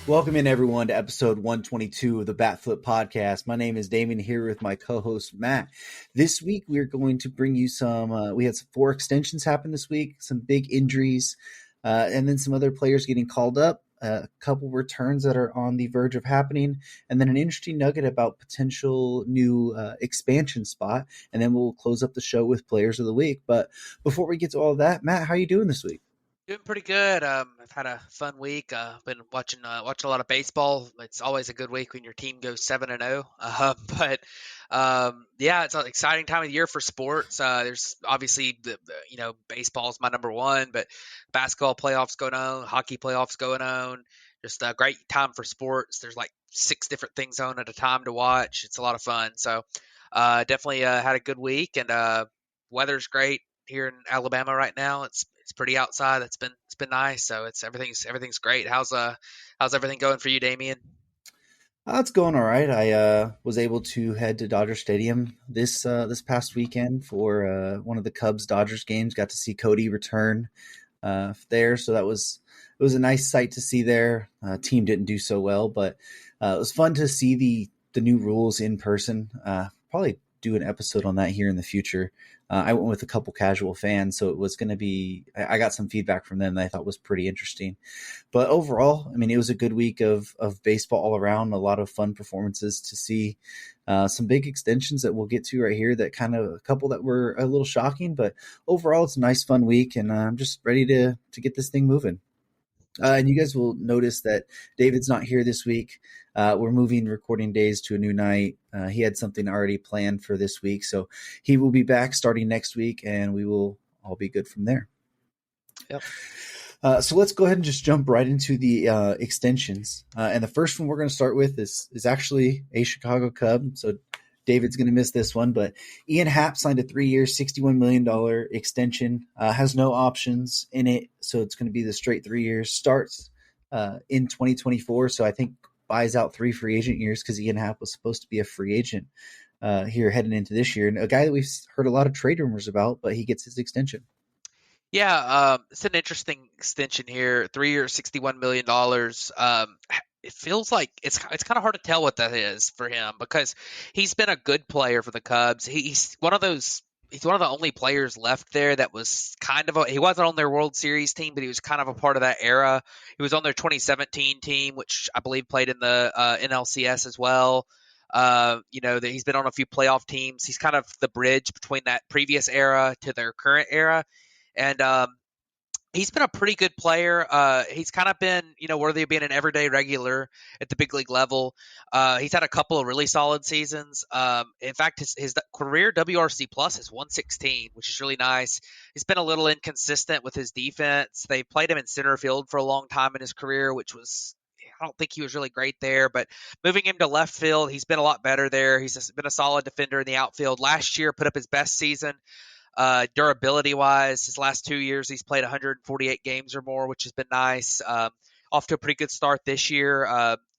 Welcome in, everyone, to episode 122 of the Bat Flip Podcast. My name is Damien, here with my co-host Matt. This week, we're going to bring you we had some 4 extensions happen this week, some big injuries, and then some other players getting called up, a couple returns that are on the verge of happening, and then an interesting nugget about potential new expansion spot. And then we'll close up the show with players of the week. But before we get to all of that, Matt, how are you doing this week? Doing pretty good. I've had a fun week. Been watching a lot of baseball. It's always a good week when your team goes 7-0. Yeah, it's an exciting time of the year for sports. There's obviously baseball is my number one, but basketball playoffs going on, hockey playoffs going on. Just a great time for sports. There's like 6 different things on at a time to watch. It's a lot of fun. So definitely had a good week, and weather's great here in Alabama right now. It's pretty outside. It's been nice. So everything's great. How's everything going for you, Damien? It's going all right. I was able to head to Dodger Stadium this past weekend for one of the Cubs Dodgers games. Got to see Cody return there, so it was a nice sight to see there. Team didn't do so well, but it was fun to see the new rules in person. Probably do an episode on that here in the future. I went with a couple casual fans, so it was going to be. I got some feedback from them that I thought was pretty interesting. But overall, I mean, it was a good week of baseball all around. A lot of fun performances to see. Some big extensions that we'll get to right here. That kind of a couple that were a little shocking, but overall, it's a nice, fun week, and I'm just ready to get this thing moving. And you guys will notice that David's not here this week. We're moving recording days to a new night. He had something already planned for this week, so he will be back starting next week, and we will all be good from there. Yep. So let's go ahead and just jump right into the extensions. And the first one we're going to start with is actually a Chicago Cub. So David's going to miss this one, but Ian Happ signed a 3-year, $61 million extension, has no options in it. So it's going to be the straight 3 years, starts in 2024. So I think buys out 3 free agent years because Ian Happ was supposed to be a free agent here heading into this year. And a guy that we've heard a lot of trade rumors about, but he gets his extension. Yeah, it's an interesting extension here. 3 years, $61 million. It feels like it's kind of hard to tell what that is for him because he's been a good player for the Cubs. He's one of those. He's one of the only players left there that was kind of he wasn't on their World Series team, but he was kind of a part of that era. He was on their 2017 team, which I believe played in the NLCS as well. That he's been on a few playoff teams. He's kind of the bridge between that previous era to their current era, and he's been a pretty good player. He's kind of been, worthy of being an everyday regular at the big league level. He's had a couple of really solid seasons. In fact, his career WRC plus is 116, which is really nice. He's been a little inconsistent with his defense. They played him in center field for a long time in his career, which was, I don't think he was really great there, but moving him to left field, he's been a lot better there. He's been a solid defender in the outfield. Last year, put up his best season. Durability wise, his last 2 years, he's played 148 games or more, which has been nice. Off to a pretty good start this year.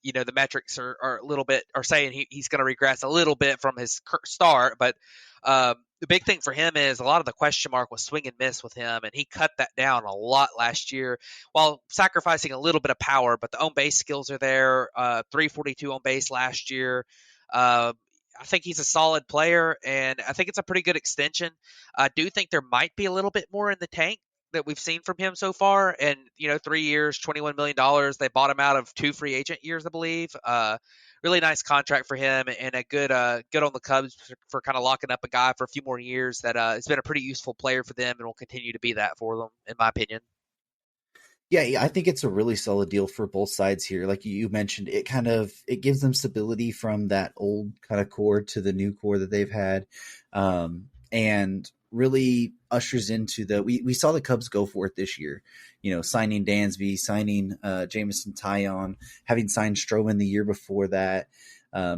The metrics are a little bit, are saying he's going to regress a little bit from his start, but the big thing for him is a lot of the question mark was swing and miss with him, and he cut that down a lot last year while sacrificing a little bit of power, but the on base skills are there. 342 on base last year. I think he's a solid player, and I think it's a pretty good extension. I do think there might be a little bit more in the tank that we've seen from him so far. And, 3 years, $21 million. They bought him out of 2 free agent years, I believe. Really nice contract for him, and a good on the Cubs for kind of locking up a guy for a few more years that has been a pretty useful player for them and will continue to be that for them, in my opinion. Yeah, I think it's a really solid deal for both sides here. Like you mentioned, it gives them stability from that old kind of core to the new core that they've had, and really ushers into we saw the Cubs go for it this year. Signing Dansby, signing Jameson Taillon, having signed Stroman the year before that,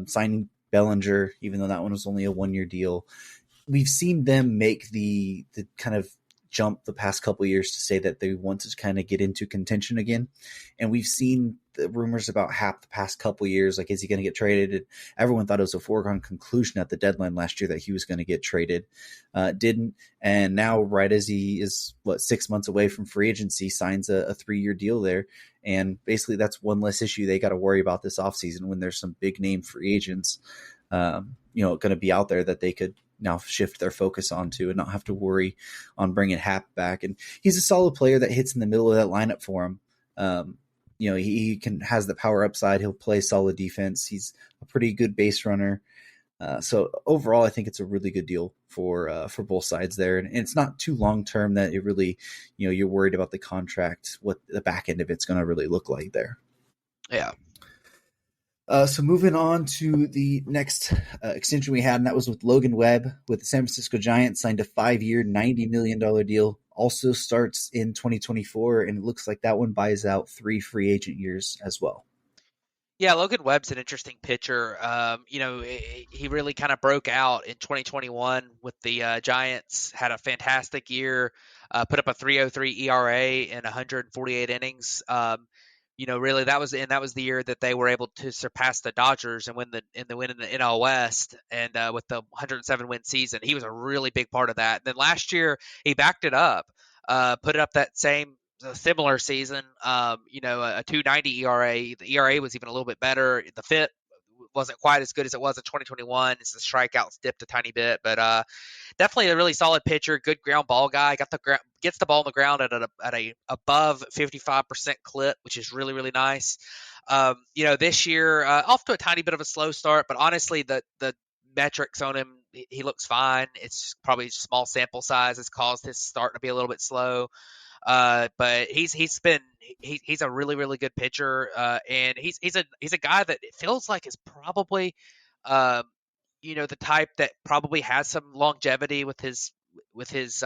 signing Bellinger, even though that one was only a 1-year deal. We've seen them make the kind of jump the past couple of years to say that they want to kind of get into contention again. And we've seen the rumors about Hap the past couple of years. Like, is he going to get traded? And everyone thought it was a foregone conclusion at the deadline last year that he was going to get traded. Didn't. And now, right as he is, 6 months away from free agency, signs a 3-year deal there. And basically, that's one less issue they got to worry about this offseason when there's some big name free agents, going to be out there that they could now shift their focus onto and not have to worry on bringing Hap back. And he's a solid player that hits in the middle of that lineup for him. He has the power upside. He'll play solid defense. He's a pretty good base runner. So overall, I think it's a really good deal for both sides there. And it's not too long term that it really, you're worried about the contract, what the back end of it's going to really look like there. Yeah. So moving on to the next extension we had, and that was with Logan Webb with the San Francisco Giants, signed a 5-year, $90 million deal. Also starts in 2024, and it looks like that one buys out 3 free agent years as well. Yeah, Logan Webb's an interesting pitcher. He really kind of broke out in 2021 with the Giants, had a fantastic year, put up a 3.03 ERA in 148 innings. Really that was the year that they were able to surpass the Dodgers and win the NL West, and with the 107 win season, he was a really big part of that. And then last year he backed it up, put it up that same a similar season, a 2.90 ERA. The ERA was even a little bit better. The fit wasn't quite as good as it was in 2021. It's the strikeouts dipped a tiny bit, but definitely a really solid pitcher, good ground ball guy. Gets the ball on the ground at a above 55% clip, which is really, really nice. This year off to a tiny bit of a slow start, but honestly, the metrics on him, he looks fine. It's probably small sample size has caused his start to be a little bit slow. But he's a really, really good pitcher, and he's a guy that it feels like is probably, the type that probably has some longevity with his with his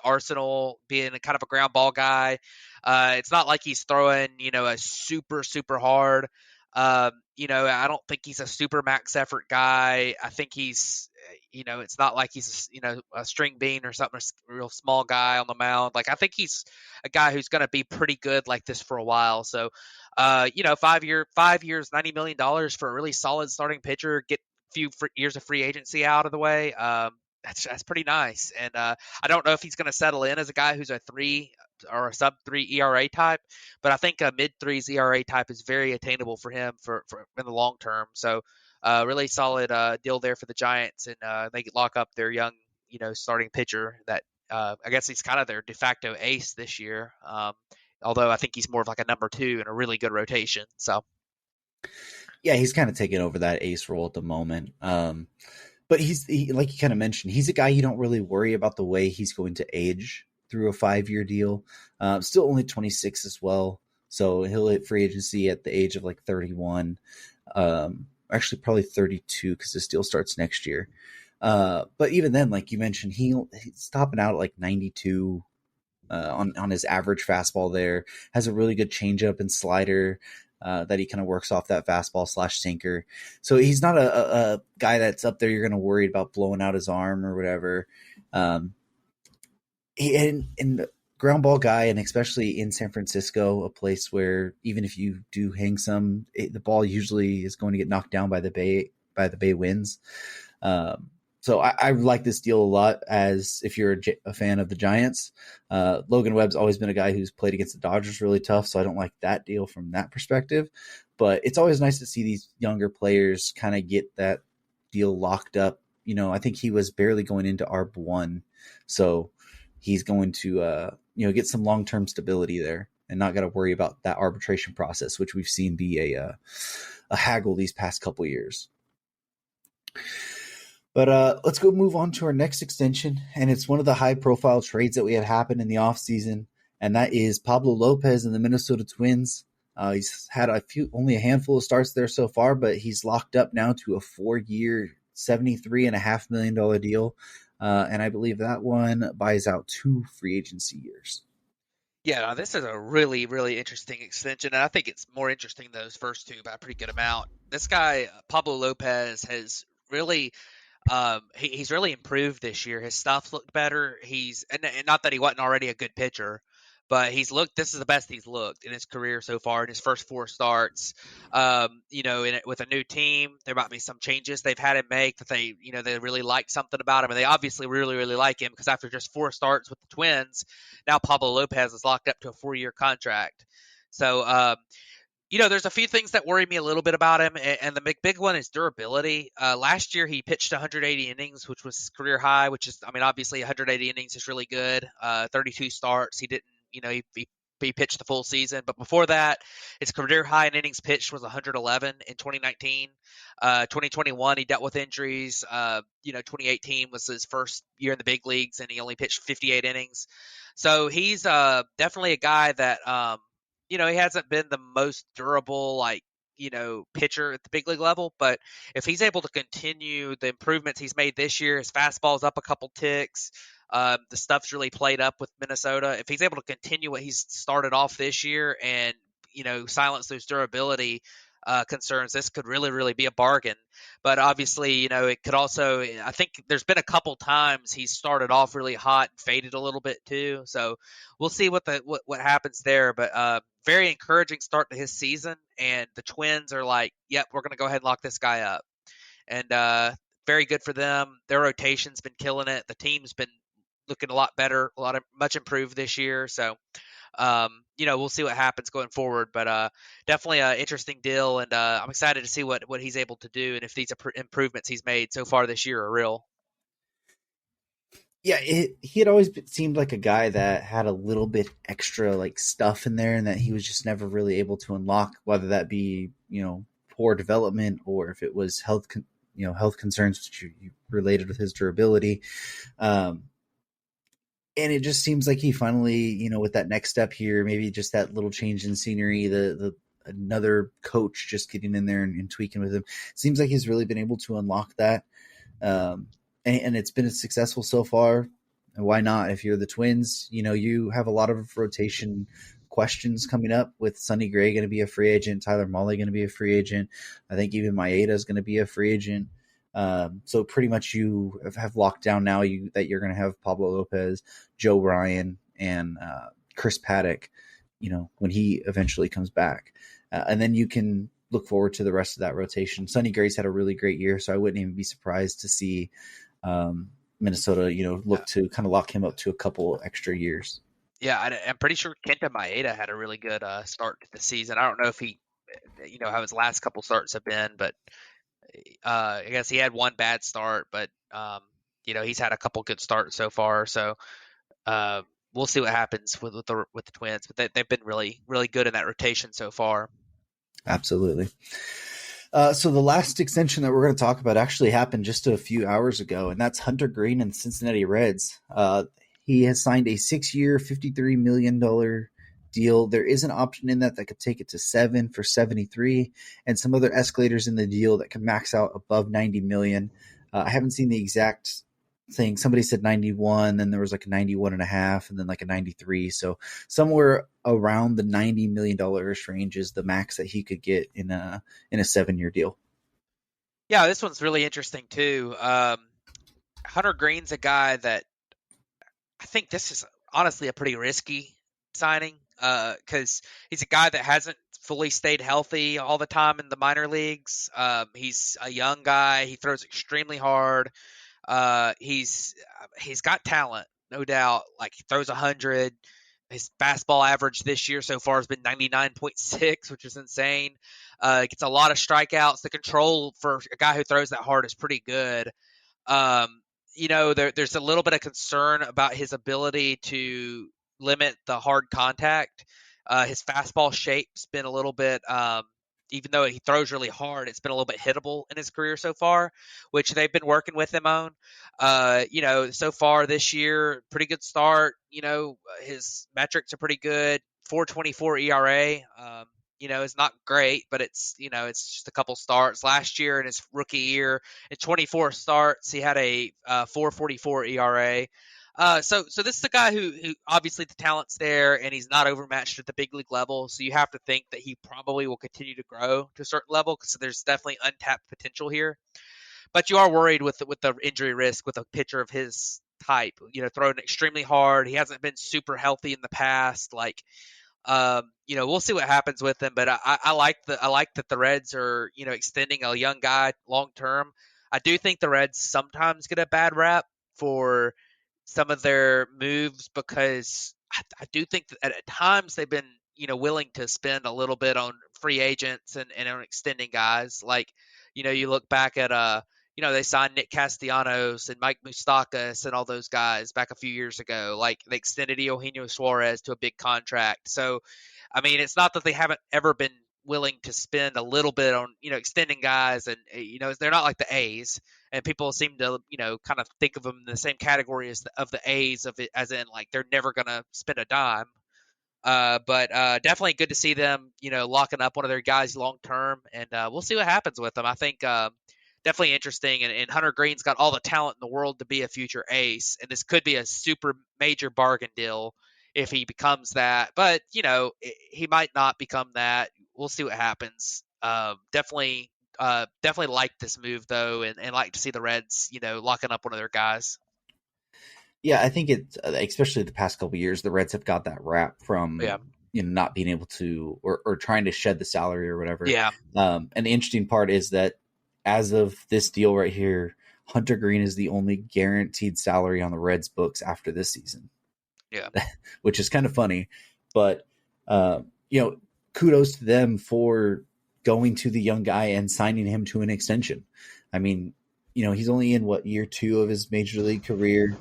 arsenal, being a kind of a ground ball guy. It's not like he's throwing a super super hard. I don't think he's a super max effort guy. I think he's, it's not like he's, a string bean or something, a real small guy on the mound. Like, I think he's a guy who's going to be pretty good like this for a while. So, 5 years, $90 million for a really solid starting pitcher, get a few years of free agency out of the way. That's pretty nice. And I don't know if he's going to settle in as a guy who's a 3 or a sub 3 ERA type, but I think a mid 3s ERA type is very attainable for him for in the long term. So really solid deal there for the Giants, and they lock up their young starting pitcher that I guess he's kind of their de facto ace this year. Although I think he's more of like a number 2 in a really good rotation. So yeah, he's kind of taking over that ace role at the moment. But like you kind of mentioned, he's a guy you don't really worry about the way he's going to age through a 5-year deal. Still only 26 as well. So he'll hit free agency at the age of like 31. Actually, probably 32 because this deal starts next year. But even then, like you mentioned, he's topping out at like 92 on his average fastball there. Has a really good changeup and slider that he kind of works off that fastball / sinker. So he's not a guy that's up there you're going to worry about blowing out his arm or whatever. And the ground ball guy, and especially in San Francisco, a place where even if you do hang some, the ball usually is going to get knocked down by the Bay winds. So I like this deal a lot, as if you're a fan of the Giants. Logan Webb's always been a guy who's played against the Dodgers really tough, so I don't like that deal from that perspective. But it's always nice to see these younger players kind of get that deal locked up. I think he was barely going into ARB1, so he's going to get some long-term stability there and not got to worry about that arbitration process, which we've seen be a haggle these past couple years. But let's go move on to our next extension, and it's one of the high-profile trades that we had happen in the offseason, and that is Pablo Lopez and the Minnesota Twins. He's had only a handful of starts there so far, but he's locked up now to a 4-year, $73.5 million deal, and I believe that one buys out 2 free agency years. Yeah, no, this is a really, really interesting extension, and I think it's more interesting those first 2 by a pretty good amount. This guy, Pablo Lopez, has really He's really improved this year. His stuff looked better. And not that he wasn't already a good pitcher, but he's looked. This is the best he's looked in his career so far in his first four starts. With a new team, there might be some changes they've had him make that they really like something about him, and they obviously really really like him because after just four starts with the Twins, now Pablo Lopez is locked up to a 4-year contract. So there's a few things that worry me a little bit about him, and the big one is durability. Last year, he pitched 180 innings, which was career high, which is, I mean, obviously 180 innings is really good. 32 starts. He didn't, he pitched the full season. But before that, his career high in innings pitched was 111 in 2019. 2021, he dealt with injuries. 2018 was his first year in the big leagues, and he only pitched 58 innings. So he's definitely a guy that he hasn't been the most durable, pitcher at the big league level. But if he's able to continue the improvements he's made this year, his fastball's up a couple ticks. The stuff's really played up with Minnesota. If he's able to continue what he's started off this year and, silence those durability concerns, this could really, really be a bargain. But obviously, it could also, I think there's been a couple times he started off really hot and faded a little bit too. So we'll see what happens there. But very encouraging start to his season. And the Twins are like, yep, we're going to go ahead and lock this guy up. And very good for them. Their rotation's been killing it. The team's been looking a lot better, much improved this year. So we'll see what happens going forward, but definitely an interesting deal, and I'm excited to see what he's able to do and if these improvements he's made so far this year are real. Yeah, he had always seemed like a guy that had a little bit extra like stuff in there, and that he was just never really able to unlock, whether that be poor development or if it was health concerns which you related with his durability. Um, and it just seems like he finally, with that next step here, maybe just that little change in scenery, the another coach just getting in there and tweaking with him, seems like he's really been able to unlock that. And it's been successful so far. And why not? If you're the Twins, you have a lot of rotation questions coming up with Sonny Gray going to be a free agent, Tyler Mahle going to be a free agent. I think even Maeda is going to be a free agent. So pretty much you have locked down now that you're going to have Pablo Lopez, Joe Ryan, and Chris Paddock, when he eventually comes back. And then you can look forward to the rest of that rotation. Sonny Gray's had a really great year, so I wouldn't even be surprised to see Minnesota, look to kind of lock him up to a couple extra years. Yeah, I'm pretty sure Kenta Maeda had a really good start to the season. I don't know if he, how his last couple starts have been, but I guess he had one bad start, but he's had a couple good starts so far. So we'll see what happens with the Twins, but they've been really really good in that rotation so far. Absolutely. So the last extension that we're going to talk about actually happened just a few hours ago, and that's Hunter Greene and the Cincinnati Reds. He has signed a 6-year, $53 million deal. There is an option in that could take it to 7 for 73, and some other escalators in the deal that could max out above 90 million. I haven't seen the exact thing. Somebody said 91, then there was like a 91 and a half, and then like a 93. So somewhere around the $90 million range is the max that he could get in a 7-year deal. Yeah, this one's really interesting too. Hunter Greene's a guy that I think this is honestly a pretty risky signing because he's a guy that hasn't fully stayed healthy all the time in the minor leagues. He's a young guy. He throws extremely hard. He's got talent, no doubt. Like he throws 100. His fastball average this year so far has been 99.6, which is insane. Gets a lot of strikeouts. The control for a guy who throws that hard is pretty good. There's a little bit of concern about his ability to limit the hard contact. His fastball shape's been a little bit, even though he throws really hard, it's been a little bit hittable in his career so far, which they've been working with him on. So far this year, pretty good start. His metrics are pretty good. 4.24 ERA. Is not great, but it's just a couple starts. Last year in his rookie year, in 24 starts, he had a 4.44 ERA. So this is a guy who obviously the talent's there, and he's not overmatched at the big league level. So you have to think that he probably will continue to grow to a certain level because there's definitely untapped potential here. but you are worried with the injury risk with a pitcher of his type. Throwing extremely hard. He hasn't been super healthy in the past. Like, we'll see what happens with him, but I like that the Reds are extending a young guy long term. I do think the Reds sometimes get a bad rap for some of their moves because I do think that at times they've been willing to spend a little bit on free agents and on extending guys. Like, you look back at they signed Nick Castellanos and Mike Moustakas and all those guys back a few years ago. Like, they extended Eugenio Suarez to a big contract. So, I mean, it's not that they haven't ever been willing to spend a little bit on extending guys, and they're not like the A's, and people seem to kind of think of them in the same category as of the A's, of it as in like they're never gonna spend a dime. But definitely good to see them, locking up one of their guys long term, and we'll see what happens with them. I think definitely interesting, and Hunter Green's got all the talent in the world to be a future ace, and this could be a super major bargain deal if he becomes that. But he might not become that. We'll see what happens. Definitely like this move though, and like to see the Reds, locking up one of their guys. Yeah, I think it's especially the past couple of years, the Reds have got that rap Yeah, from not being able to or trying to shed the salary or whatever. yeah, And the interesting part is that as of this deal right here, Hunter Green is the only guaranteed salary on the Reds books after this season, yeah. which is kind of funny. But uh, kudos to them for going to the young guy and signing him to an extension. I mean, he's only in what, year 2 of his major league career.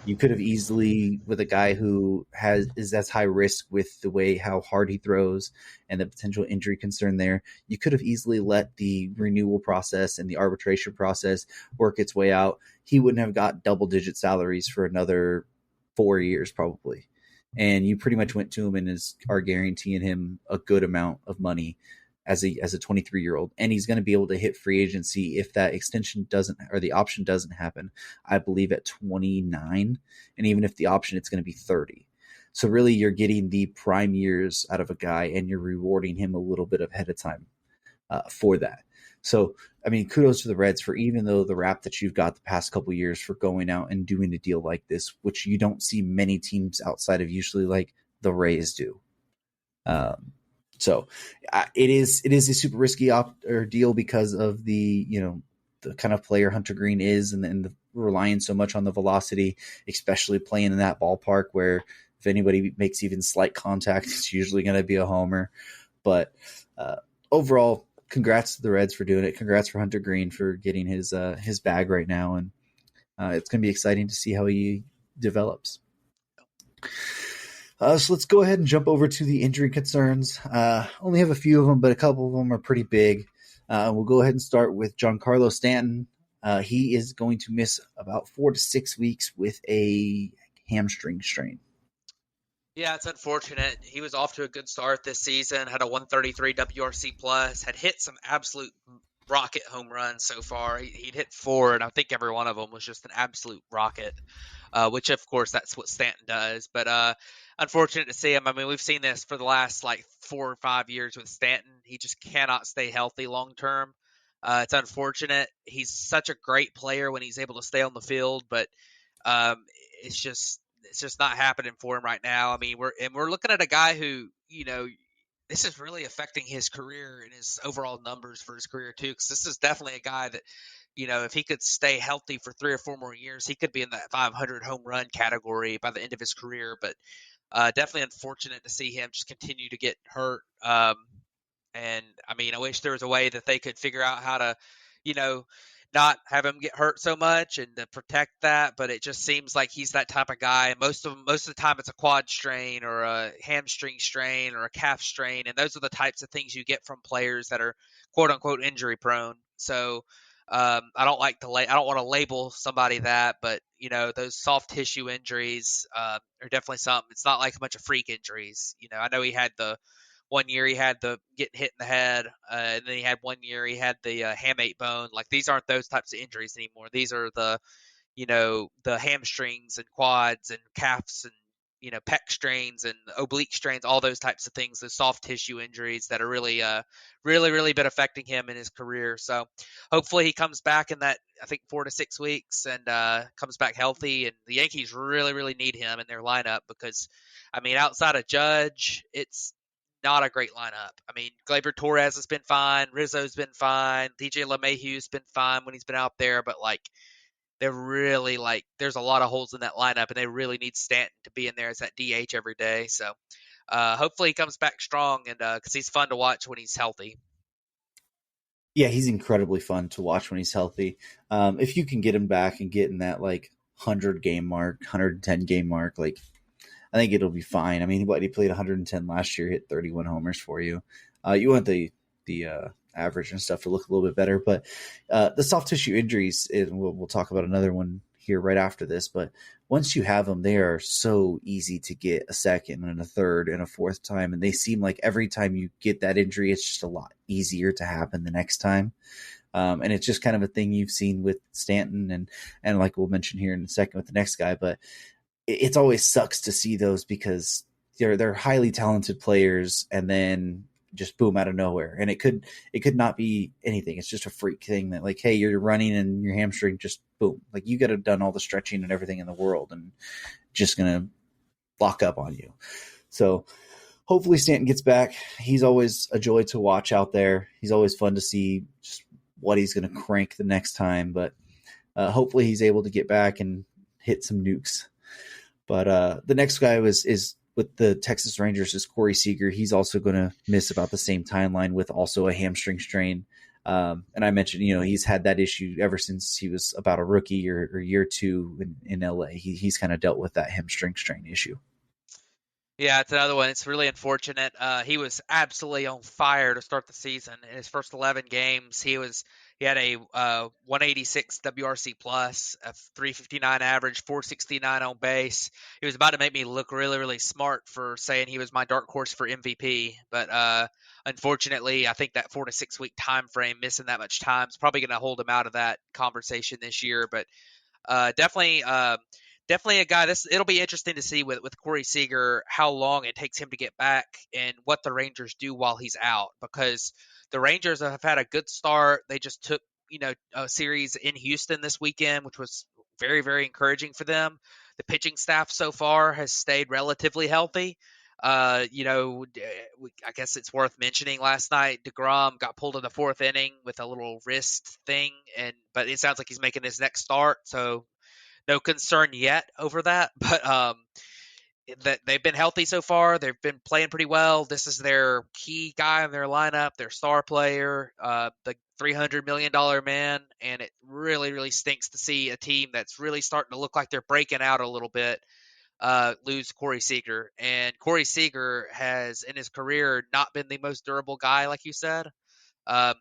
You could have easily, with a guy who is as high risk with the way how hard he throws and the potential injury concern there, you could have easily let the renewal process and the arbitration process work its way out. He wouldn't have got double-digit salaries for another 4 years probably, and you pretty much went to him and are guaranteeing him a good amount of money as a 23-year-old, and he's going to be able to hit free agency if that extension doesn't, or the option doesn't happen, I believe at 29, and even if the option, it's going to be 30. So really, you're getting the prime years out of a guy, and you're rewarding him a little bit ahead of time for that. So, I mean, kudos to the Reds for, even though the rap that you've got the past couple of years for going out and doing a deal like this, which you don't see many teams outside of usually like the Rays do. So it is a super risky deal because of the kind of player Hunter Green is, and the relying so much on the velocity, especially playing in that ballpark where if anybody makes even slight contact, it's usually going to be a homer. But overall, congrats to the Reds for doing it. Congrats for Hunter Green for getting his bag right now, and it's going to be exciting to see how he develops. So let's go ahead and jump over to the injury concerns. Only have a few of them, but a couple of them are pretty big. We'll go ahead and start with Giancarlo Stanton. He is going to miss about 4 to 6 weeks with a hamstring strain. Yeah, it's unfortunate. He was off to a good start this season, had a 133 WRC plus, had hit some absolute rocket home runs so far. He'd hit 4, and I think every one of them was just an absolute rocket, which, of course, that's what Stanton does. But unfortunate to see him. I mean, we've seen this for the last, 4 or 5 years with Stanton. He just cannot stay healthy long term. It's unfortunate. He's such a great player when he's able to stay on the field, but um, it's just not happening for him right now. I mean, we're looking at a guy who, this is really affecting his career and his overall numbers for his career too. Because this is definitely a guy that, if he could stay healthy for 3 or 4 more years, he could be in that 500 home run category by the end of his career. But definitely unfortunate to see him just continue to get hurt. And I mean, I wish there was a way that they could figure out how to, you know, not have him get hurt so much and to protect that. But it just seems like he's that type of guy. And most of the time, it's a quad strain or a hamstring strain or a calf strain, and those are the types of things you get from players that are quote unquote injury prone. So I don't like to I don't want to label somebody that, but those soft tissue injuries are definitely something. It's not like a bunch of freak injuries. I know he had the one year he had the getting hit in the head, and then he had one year he had the hamate bone. Like, these aren't those types of injuries anymore. These are the hamstrings and quads and calves and pec strains and oblique strains, all those types of things, those soft tissue injuries that are really been affecting him in his career. So hopefully he comes back in that, I think, 4 to 6 weeks, and comes back healthy. And the Yankees really need him in their lineup because, I mean, outside of Judge, it's not a great lineup. I mean, Gleyber Torres has been fine, Rizzo's been fine, DJ LeMahieu's been fine when he's been out there, but like they're really like there's a lot of holes in that lineup, and they really need Stanton to be in there as that DH every day. So hopefully he comes back strong, and because he's fun to watch when he's healthy. Yeah, he's incredibly fun to watch when he's healthy. If you can get him back and get in that like 100 game mark, 110 game mark, like I think it'll be fine. I mean, what he played 110 last year, hit 31 homers for you. You want the average and stuff to look a little bit better, but the soft tissue injuries, we'll talk about another one here right after this. But once you have them, they are so easy to get a second and a third and a fourth time, and they seem like every time you get that injury, it's just a lot easier to happen the next time. And it's just kind of a thing you've seen with Stanton and like we'll mention here in a second with the next guy, but it's always sucks to see those because they're highly talented players and then just boom out of nowhere. And it could not be anything. It's just a freak thing that like, hey, you're running and your hamstring just boom. Like you got to done all the stretching and everything in the world and just gonna lock up on you. So hopefully Stanton gets back. He's always a joy to watch out there. He's always fun to see just what he's gonna crank the next time. But hopefully he's able to get back and hit some nukes. But the next guy is with the Texas Rangers is Corey Seager. He's also going to miss about the same timeline with also a hamstring strain. And I mentioned, he's had that issue ever since he was about a rookie or year two in LA. He's kind of dealt with that hamstring strain issue. Yeah, it's another one. It's really unfortunate. He was absolutely on fire to start the season. In his first 11 games, he had a 186 WRC plus, a 359 average, 469 on base. He was about to make me look really smart for saying he was my dark horse for MVP, but unfortunately, I think that 4 to 6 week time frame, missing that much time, is probably going to hold him out of that conversation this year. But definitely a guy. It'll be interesting to see with Corey Seager how long it takes him to get back and what the Rangers do while he's out, because the Rangers have had a good start. They just took a series in Houston this weekend, which was very encouraging for them. The pitching staff so far has stayed relatively healthy. I guess it's worth mentioning last night DeGrom got pulled in the fourth inning with a little wrist thing, but it sounds like he's making his next start, so no concern yet over that. But that they've been healthy so far. They've been playing pretty well. This is their key guy in their lineup, their star player, the $300 million man, and it really stinks to see a team that's really starting to look like they're breaking out a little bit lose Corey Seager. And Corey Seager has, in his career, not been the most durable guy, like you said.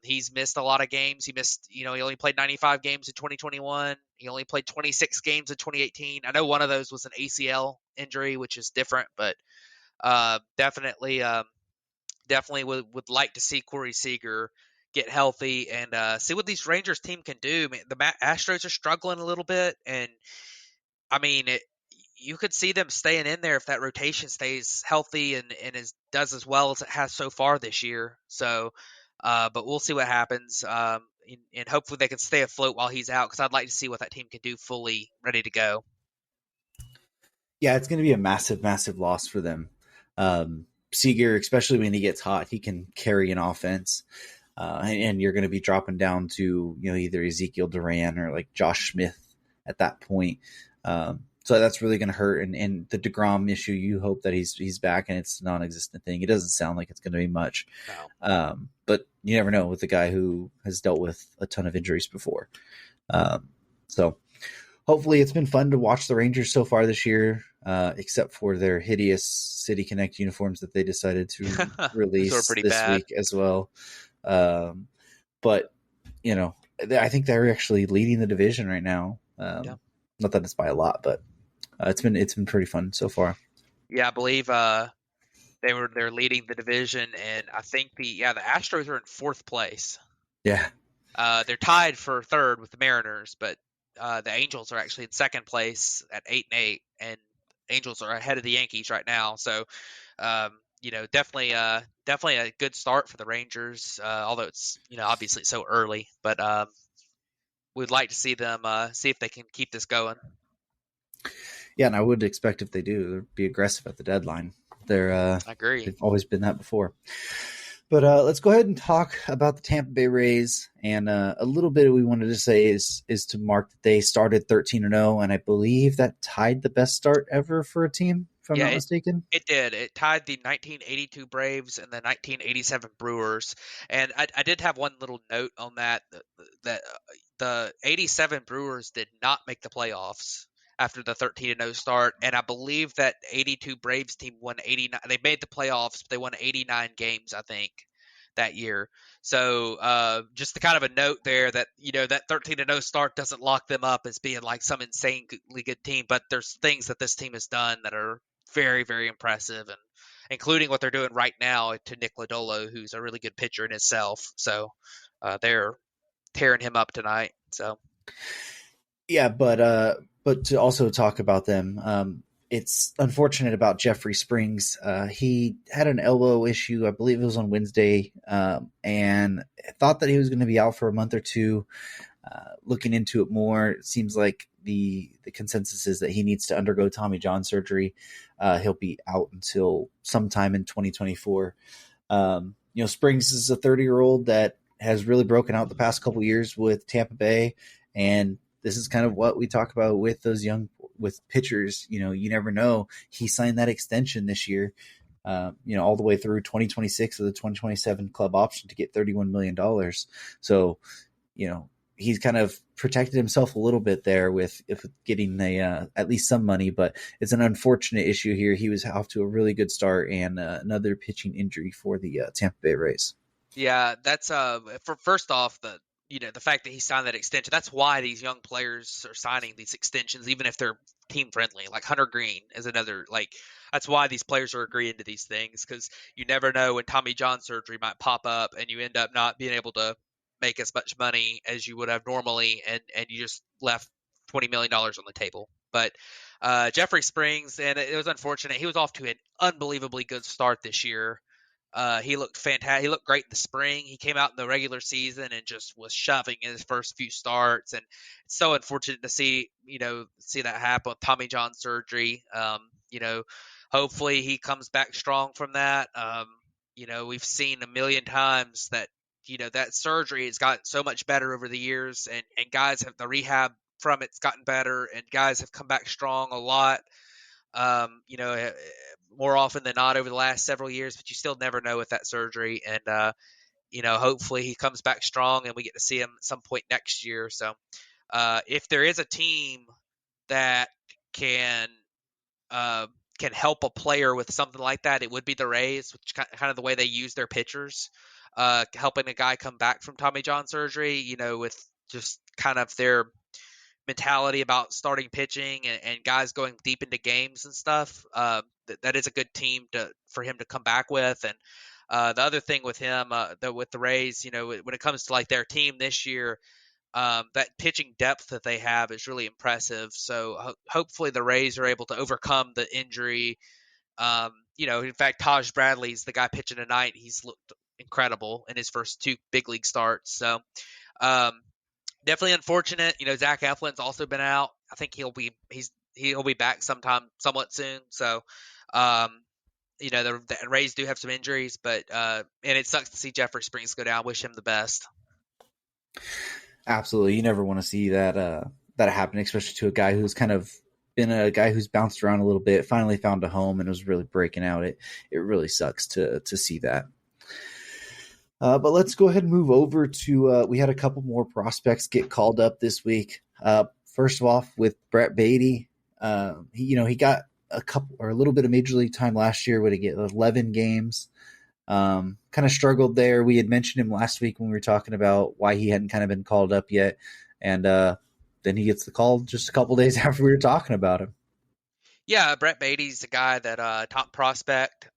He's missed a lot of games. He only played 95 games in 2021. He only played 26 games in 2018. I know one of those was an ACL injury, which is different, but definitely would like to see Corey Seager get healthy and see what these Rangers team can do. Man, the Astros are struggling a little bit, and I mean, you could see them staying in there if that rotation stays healthy and does as well as it has so far this year. So, but we'll see what happens. And hopefully they can stay afloat while he's out, because I'd like to see what that team can do fully ready to go. Yeah, it's going to be a massive loss for them. Seager, especially when he gets hot, he can carry an offense. And you're going to be dropping down to either Ezekiel Duran or like Josh Smith at that point. So that's really going to hurt. And the DeGrom issue, you hope that he's back and it's a non-existent thing. It doesn't sound like it's going to be much. No. But you never know with a guy who has dealt with a ton of injuries before. So hopefully it's been fun to watch the Rangers so far this year, except for their hideous City Connect uniforms that they decided to release this bad week as well. But I think they're actually leading the division right now. Yeah. Not that it's by a lot, but it's been pretty fun so far. Yeah, I believe they're leading the division, and I think the Astros are in fourth place. Yeah. They're tied for third with the Mariners, but the Angels are actually in second place at 8-8, and Angels are ahead of the Yankees right now. So, definitely a good start for the Rangers. Although it's obviously it's so early, but we'd like to see them see if they can keep this going. Yeah, and I would expect if they do, they'd be aggressive at the deadline. They're I agree. they've always been that before. But let's go ahead and talk about the Tampa Bay Rays, and a little bit we wanted to say is to mark that they started 13-0, and I believe that tied the best start ever for a team, if I'm Yeah, not it mistaken. it did. It tied the 1982 Braves and the 1987 Brewers. And I did have one little note on that the 87 Brewers did not make the playoffs after the 13-0 start, and I believe that 82 Braves team won 89. They made the playoffs, but they won 89 games, I think, that year. So just the kind of a note there that that 13-0 start doesn't lock them up as being like some insanely good team, but there's things that this team has done that are very, very impressive, and including what they're doing right now to Nick Lodolo, who's a really good pitcher in himself. So they're tearing him up tonight. So Yeah, but to also talk about them, it's unfortunate about Jeffrey Springs. He had an elbow issue, I believe it was on Wednesday, and thought that he was going to be out for a month or two. Looking into it more, it seems like the consensus is that he needs to undergo Tommy John surgery. He'll be out until sometime in 2024. Springs is a 30-year-old that has really broken out the past couple years with Tampa Bay, and this is kind of what we talk about with those young with pitchers. You never know. He signed that extension this year, all the way through 2026 of the 2027 club option to get $31 million. So, he's kind of protected himself a little bit there with if getting at least some money, but it's an unfortunate issue here. He was off to a really good start, and another pitching injury for the Tampa Bay Rays. yeah, that's for first off the fact that he signed that extension. That's why these young players are signing these extensions, even if they're team friendly. Like Hunter Green is another like. That's why these players are agreeing to these things because you never know when Tommy John surgery might pop up and you end up not being able to make as much money as you would have normally, and you just left $20 million on the table. But Jeffrey Springs, and it was unfortunate. He was off to an unbelievably good start this year. He looked fantastic. He looked great in the spring. He came out in the regular season and just was shoving in his first few starts. And it's so unfortunate to see that happen with Tommy John surgery. Hopefully he comes back strong from that. We've seen a million times that that surgery has gotten so much better over the years, and guys have the rehab from it's gotten better, and guys have come back strong a lot. Um, you know, eh, More often than not over the last several years, but you still never know with that surgery. And hopefully he comes back strong and we get to see him at some point next year. So if there is a team that can uh, can help a player with something like that, it would be the Rays, which kind of the way they use their pitchers, helping a guy come back from Tommy John surgery. With just kind of their mentality about starting pitching and guys going deep into games and stuff. That is a good team for him to come back with. And the other thing with him, with the Rays, when it comes to like their team this year, that pitching depth that they have is really impressive. So hopefully the Rays are able to overcome the injury. In fact, Taj Bradley's the guy pitching tonight. He's looked incredible in his first two big league starts. So um, definitely unfortunate. Zach Eflin's also been out. I think he'll be back sometime somewhat soon. So, um, the Rays do have some injuries, but and it sucks to see Jeffrey Springs go down. Wish him the best. Absolutely, you never want to see that happen, especially to a guy who's kind of been a guy who's bounced around a little bit, finally found a home, and was really breaking out. It really sucks to see that. But let's go ahead and move over to we had a couple more prospects get called up this week. First of all, with Brett Beatty, he got a couple or a little bit of major league time last year. Would he get 11 games? Kind of struggled there. We had mentioned him last week when we were talking about why he hadn't kind of been called up yet, and then he gets the call just a couple days after we were talking about him. Yeah, Brett Beatty's a guy that top prospect.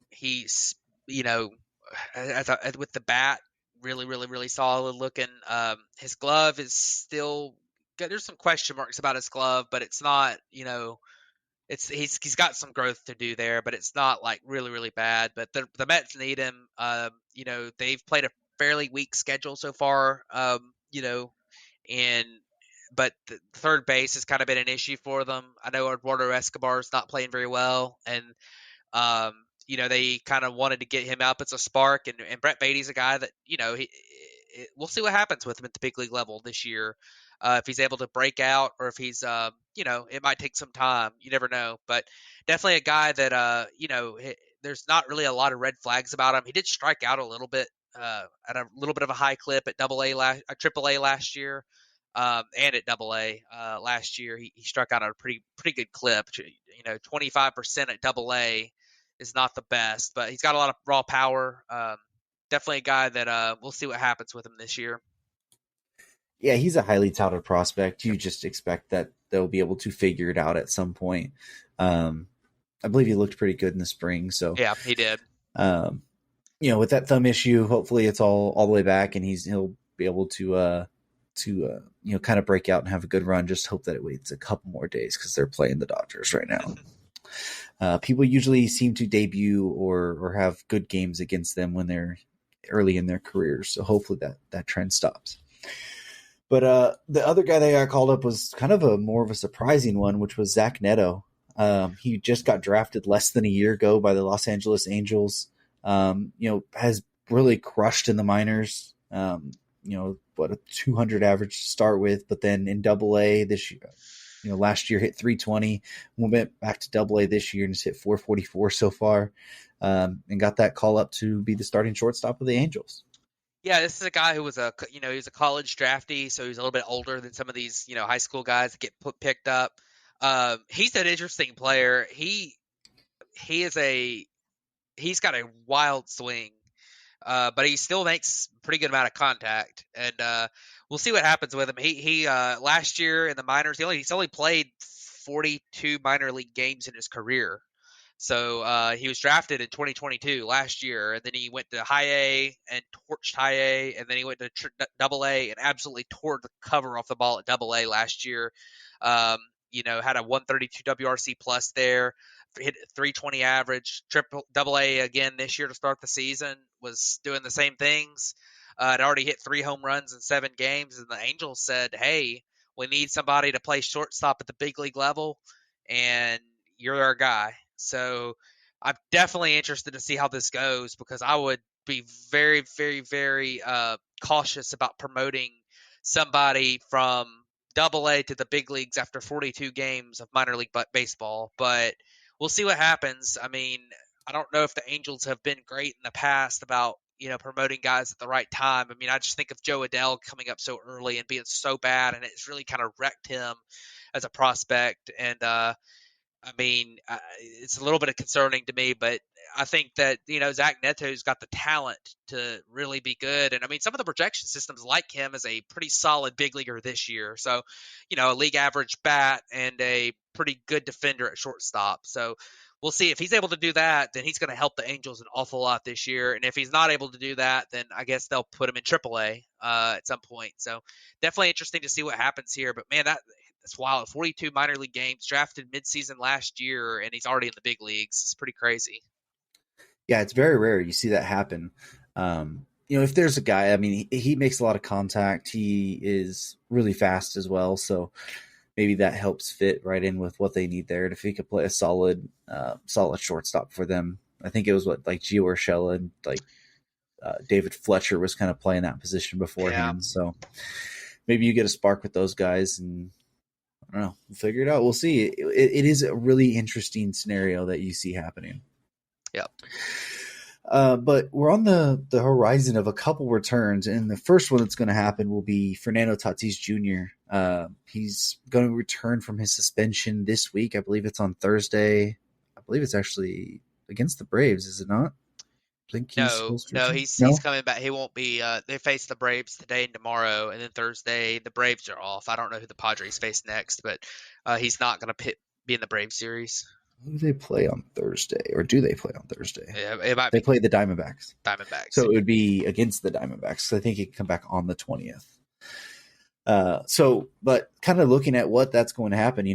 He's you know with the bat, really, really, really solid looking. His glove is still. There's some question marks about his glove, but it's not. he's got some growth to do there, but it's not like really really bad. But the Mets need him. They've played a fairly weak schedule so far. And but the third base has kind of been an issue for them. I know Eduardo Escobar's not playing very well, and um, they kind of wanted to get him up as a spark, and Brett Beatty's a guy that we'll see what happens with him at the big league level this year. If he's able to break out, or if he's, it might take some time. You never know, but definitely a guy that, there's not really a lot of red flags about him. He did strike out a little bit, at a little bit of a high clip at Triple A last year, and at Double A last year. He struck out at a pretty good clip. 25% at Double A is not the best, but he's got a lot of raw power. Definitely a guy that we'll see what happens with him this year. Yeah, he's a highly touted prospect. You just expect that they'll be able to figure it out at some point. I believe he looked pretty good in the spring. So yeah, he did. With that thumb issue, hopefully it's all the way back, and he'll be able to kind of break out and have a good run. Just hope that it waits a couple more days because they're playing the Dodgers right now. People usually seem to debut or have good games against them when they're early in their careers. So hopefully that trend stops. But the other guy that got called up was kind of more of a surprising one, which was Zach Neto. He just got drafted less than a year ago by the Los Angeles Angels. Has really crushed in the minors. A 200 average to start with, but then in Double A this year, last year hit 320. Went back to Double A this year and just hit 444 so far, and got that call up to be the starting shortstop of the Angels. Yeah, this is a guy who was he's a college draftee, so he's a little bit older than some of these, high school guys that get picked up. He's an interesting player. He's got a wild swing, but he still makes a pretty good amount of contact, and we'll see what happens with him. He last year in the minors, he's only played 42 minor league games in his career. So he was drafted in 2022 last year, and then he went to High A and torched High A, and then he went to Double A and absolutely tore the cover off the ball at Double A last year. Had a 132 WRC plus there, hit 320 average, Double A again this year to start the season. Was doing the same things. Had already hit 3 home runs in 7 games, and the Angels said, "Hey, we need somebody to play shortstop at the big league level, and you're our guy." So I'm definitely interested to see how this goes, because I would be very, very, very cautious about promoting somebody from Double A to the big leagues after 42 games of minor league baseball. But we'll see what happens. I mean, I don't know if the Angels have been great in the past about promoting guys at the right time. I mean, I just think of Joe Adell coming up so early and being so bad, and it's really kind of wrecked him as a prospect. And it's a little bit concerning to me, but I think that, Zach Neto's got the talent to really be good. And I mean, some of the projection systems like him as a pretty solid big leaguer this year. So, a league average bat and a pretty good defender at shortstop. So we'll see if he's able to do that, then he's going to help the Angels an awful lot this year. And if he's not able to do that, then I guess they'll put him in AAA at some point. So definitely interesting to see what happens here. But man, that's wild. 42 minor league games, drafted midseason last year, and he's already in the big leagues. It's pretty crazy. Yeah, it's very rare you see that happen. If there's a guy, I mean, he makes a lot of contact. He is really fast as well, so maybe that helps fit right in with what they need there. And if he could play a solid shortstop for them, I think it was like Gio Urshela and David Fletcher was kind of playing that position beforehand. Yeah. So maybe you get a spark with those guys, and I don't know, we'll figure it out. We'll see. It is a really interesting scenario that you see happening. Yep. But we're on the horizon of a couple returns, and the first one that's going to happen will be Fernando Tatis Jr. He's going to return from his suspension this week. I believe it's on Thursday. I believe it's actually against the Braves, is it not? I think he's coming back. He won't be. They face the Braves today and tomorrow, and then Thursday the Braves are off. I don't know who the Padres face next, but he's not going to be in the Braves series. Who do they play on Thursday, or do they play on Thursday? Yeah, they play the Diamondbacks. So yeah. it would be against the Diamondbacks. So I think he can come back on the 20th. But kind of looking at what that's going to happen,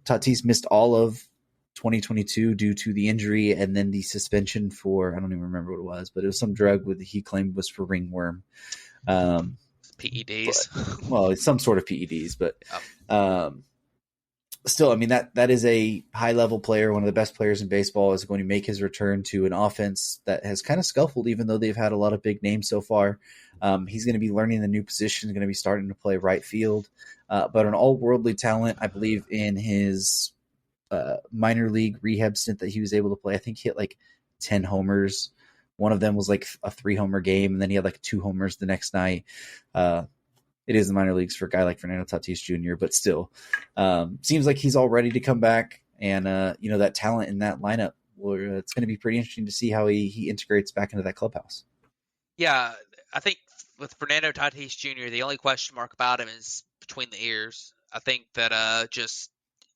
Tatis missed all of 2022 due to the injury and then the suspension for, I don't even remember what it was, but it was some drug with he claimed was for ringworm. Um, but PEDs. well, it's some sort of PEDs, but Yep. um, still, I mean that is a high level player, one of the best players in baseball, is going to make his return to an offense that has kind of scuffled, even though they've had a lot of big names so far. He's going to be learning the new position, going to be starting to play right field, but an all worldly talent. I believe in his minor league rehab stint that he was able to play. I think he hit like 10 homers. One of them was like a 3-homer game, and then he had like 2 homers the next night. It is the minor leagues for a guy like Fernando Tatis Jr., but still, seems like he's all ready to come back. And, that talent in that lineup, it's going to be pretty interesting to see how he integrates back into that clubhouse. Yeah, I think with Fernando Tatis Jr., the only question mark about him is between the ears. I think that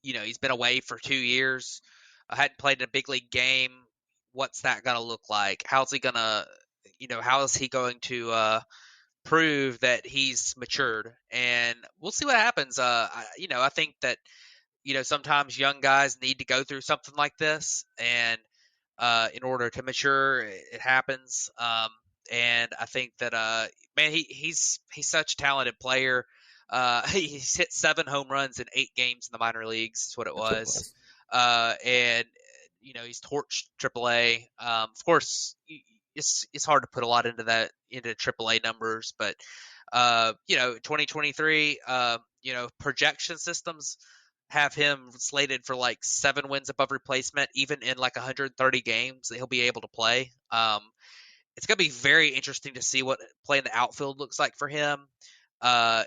he's been away for 2 years. I hadn't played in a big league game. What's that going to look like? How's he going to, how is he going to prove that he's matured? And we'll see what happens. I think that sometimes young guys need to go through something like this, and in order to mature, it happens. And I think that man, he's such a talented player. He's hit 7 home runs in 8 games in the minor leagues. Is what it That's what it was. was. And he's torched AAA. Of course, it's hard to put a lot into AAA numbers, but 2023, projection systems have him slated for like 7 wins above replacement, even in like 130 games that he'll be able to play. It's going to be very interesting to see what playing the outfield looks like for him. What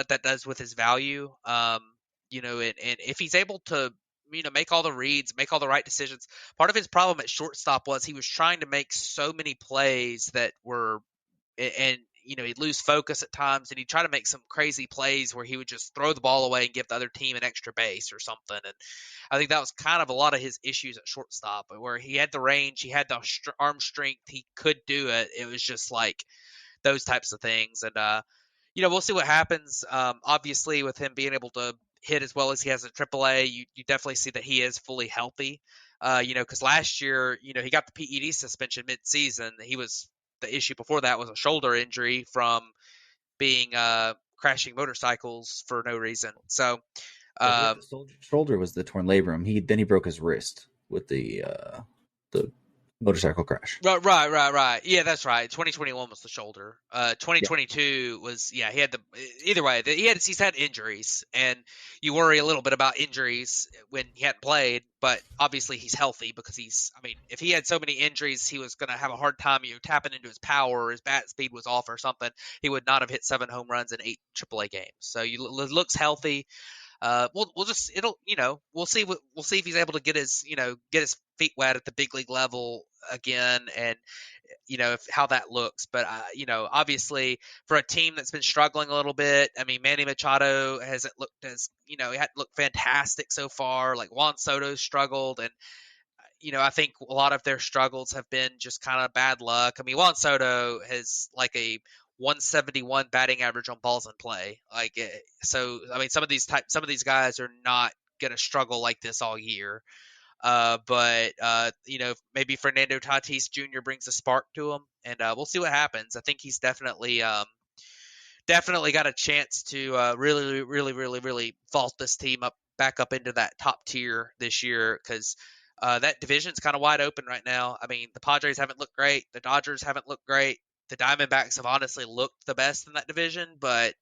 that does with his value. And if he's able to, make all the reads, make all the right decisions. Part of his problem at shortstop was he was trying to make so many plays that were, and he'd lose focus at times, and he'd try to make some crazy plays where he would just throw the ball away and give the other team an extra base or something. And I think that was kind of a lot of his issues at shortstop, where he had the range, he had the arm strength, he could do it. It was just like those types of things. And we'll see what happens. Obviously, with him being able to hit as well as he has at AAA, you definitely see that he is fully healthy. Because last year, he got the PED suspension mid-season. The issue before that was a shoulder injury from being crashing motorcycles for no reason. So, Yeah, he had um, the shoulder was the torn labrum. He broke his wrist with the motorcycle crash. right. Yeah, that's right. 2021 was the shoulder. Yeah, 2022 was, yeah, he had either way, he's had injuries, and you worry a little bit about injuries when he hadn't played, but obviously he's healthy because if he had so many injuries, he was going to have a hard time, tapping into his power, or his bat speed was off or something. He would not have hit 7 home runs in 8 AAA games. So looks healthy. We'll see if he's able to get his feet wet at the big league level again, and how that looks. But obviously for a team that's been struggling a little bit, Manny Machado hasn't looked he hadn't looked fantastic so far. Like Juan Soto struggled, and I think a lot of their struggles have been just kind of bad luck. Juan Soto has like a 171 batting average on balls in play. Some of these guys are not gonna struggle like this all year. But maybe Fernando Tatis Jr. brings a spark to him, and we'll see what happens. I think he's definitely got a chance to really, really, really, really vault this team back up into that top tier this year, because that division's kind of wide open right now. The Padres haven't looked great. The Dodgers haven't looked great. The Diamondbacks have honestly looked the best in that division, but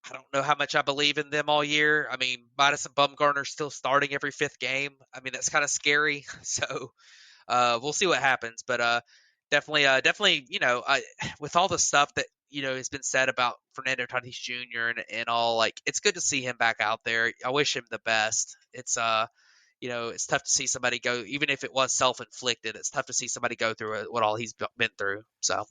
I don't know how much I believe in them all year. Madison Bumgarner's still starting every 5th game. That's kind of scary. So we'll see what happens. But definitely, with all the stuff that has been said about Fernando Tatis Jr. and all, like, it's good to see him back out there. I wish him the best. It's tough to see somebody go, even if it was self-inflicted. It's tough to see somebody go through what all he's been through. So.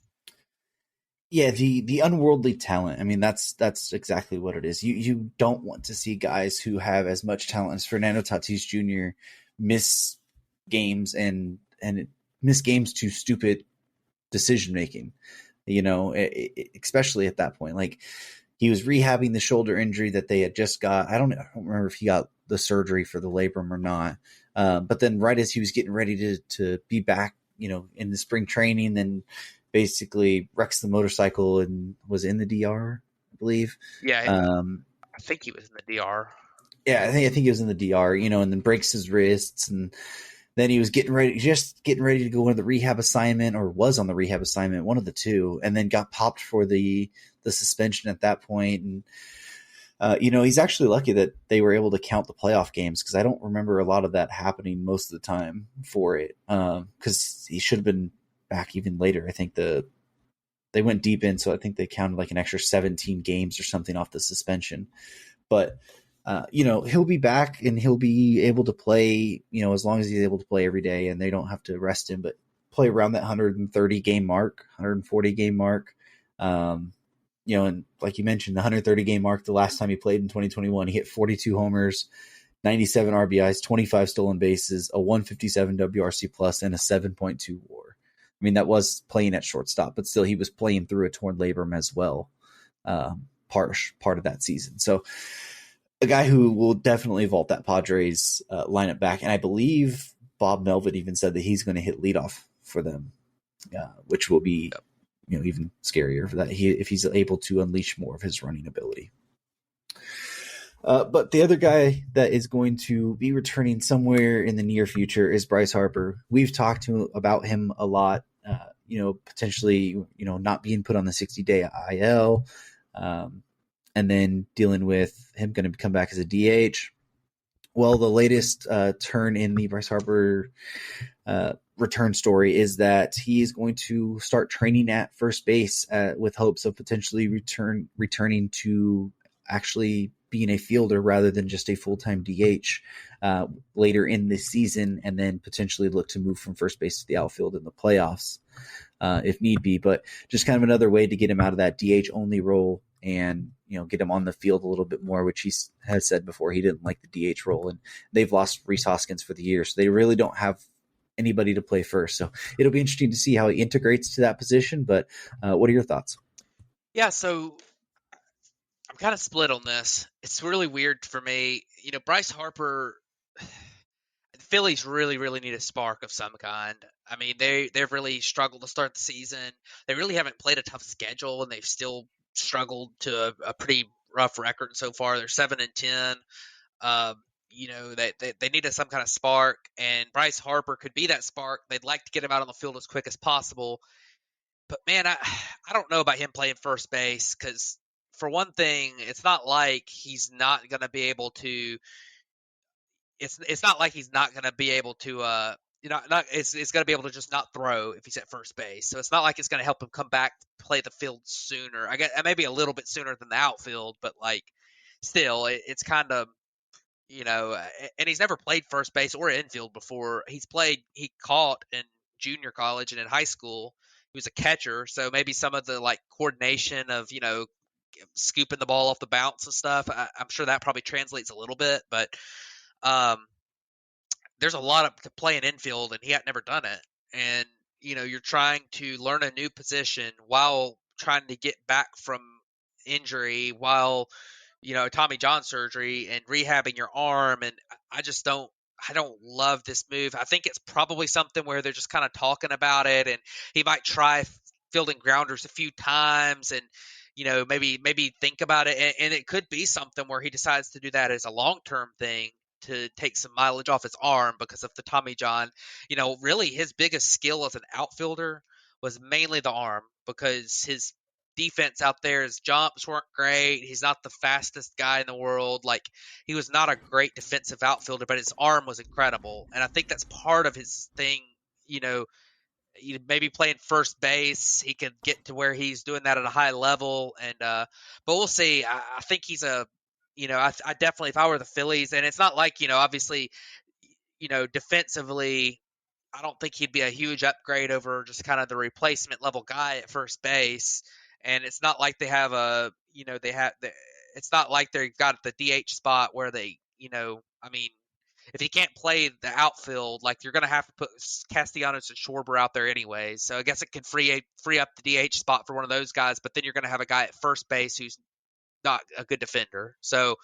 yeah, the unworldly talent. That's exactly what it is. You don't want to see guys who have as much talent as Fernando Tatis Jr. miss games and miss games to stupid decision making. Especially at that point, like he was rehabbing the shoulder injury that they had just got. I don't remember if he got the surgery for the labrum or not. But then right as he was getting ready to be back, in the spring training, then basically wrecks the motorcycle and was in the DR, I believe. Yeah, Um, I think he was in the DR. yeah, I think he was in the DR, and then breaks his wrists, and then he was getting ready to go on the rehab assignment, or was on the rehab assignment, one of the two, and then got popped for the suspension at that point. And he's actually lucky that they were able to count the playoff games, because I don't remember a lot of that happening most of the time for it. Because he should have been back even later. I think they went deep in, so I think they counted like an extra 17 games or something off the suspension. But he'll be back and he'll be able to play, as long as he's able to play every day, and they don't have to rest him, but play around that 130 game mark, 140 game mark. And like you mentioned, the 130 game mark, the last time he played in 2021, he hit 42 homers, 97 RBIs, 25 stolen bases, a 157 WRC plus, and a 7.2 WAR. I mean, that was playing at shortstop, but still, he was playing through a torn labrum as well, part of that season. So, a guy who will definitely vault that Padres lineup back, and I believe Bob Melvin even said that he's going to hit leadoff for them, which will be even scarier for that if he's able to unleash more of his running ability. But the other guy that is going to be returning somewhere in the near future is Bryce Harper. We've talked about him a lot. Potentially, not being put on the 60-day IL, and then dealing with him going to come back as a DH. Well, the latest turn in the Bryce Harper return story is that he is going to start training at first base with hopes of potentially returning to actually being a fielder rather than just a full-time DH later in this season, and then potentially look to move from first base to the outfield in the playoffs if need be. But just kind of another way to get him out of that DH only role and get him on the field a little bit more, which he has said before he didn't like the DH role, and they've lost Rhys Hoskins for the year, so they really don't have anybody to play first. So it'll be interesting to see how he integrates to that position. But what are your thoughts? Yeah, so I'm kind of split on this. It's really weird for me. Bryce Harper, the Phillies really, really need a spark of some kind. I mean, they've really struggled to start the season. They really haven't played a tough schedule, and they've still struggled to a pretty rough record so far. They're 7-10. Um, they need some kind of spark, and Bryce Harper could be that spark. They'd like to get him out on the field as quick as possible. But man, I don't know about him playing first base, because for one thing, it's not like he's not going to be able to. It's not like he's not going to be able to. Not it's going to be able to just not throw if he's at first base. So it's not like it's going to help him come back play the field sooner. I guess maybe a little bit sooner than the outfield, but like still, it's kind of and he's never played first base or infield before. He caught in junior college and in high school. He was a catcher, so maybe some of the like coordination of scooping the ball off the bounce and stuff. I'm sure that probably translates a little bit, but um, there's a lot of to play in infield, and he had never done it. And you're trying to learn a new position while trying to get back from injury, while Tommy John surgery and rehabbing your arm. And I don't love this move. I think it's probably something where they're just kind of talking about it, and he might try fielding grounders a few times, and maybe think about it. And it could be something where he decides to do that as a long-term thing to take some mileage off his arm because of the Tommy John. Really his biggest skill as an outfielder was mainly the arm, because his defense out there, his jumps weren't great. He's not the fastest guy in the world. Like, he was not a great defensive outfielder, but his arm was incredible. And I think that's part of his thing. Maybe playing first base, he could get to where he's doing that at a high level. And but we'll see. I think he's I definitely, if I were the Phillies, and it's not like obviously, defensively, I don't think he'd be a huge upgrade over just kind of the replacement level guy at first base. And it's not like they have it's not like they've got the DH spot where I mean, if he can't play the outfield, like, you're going to have to put Castellanos and Schwarber out there anyway. So I guess it can free up the DH spot for one of those guys, but then you're going to have a guy at first base who's not a good defender. So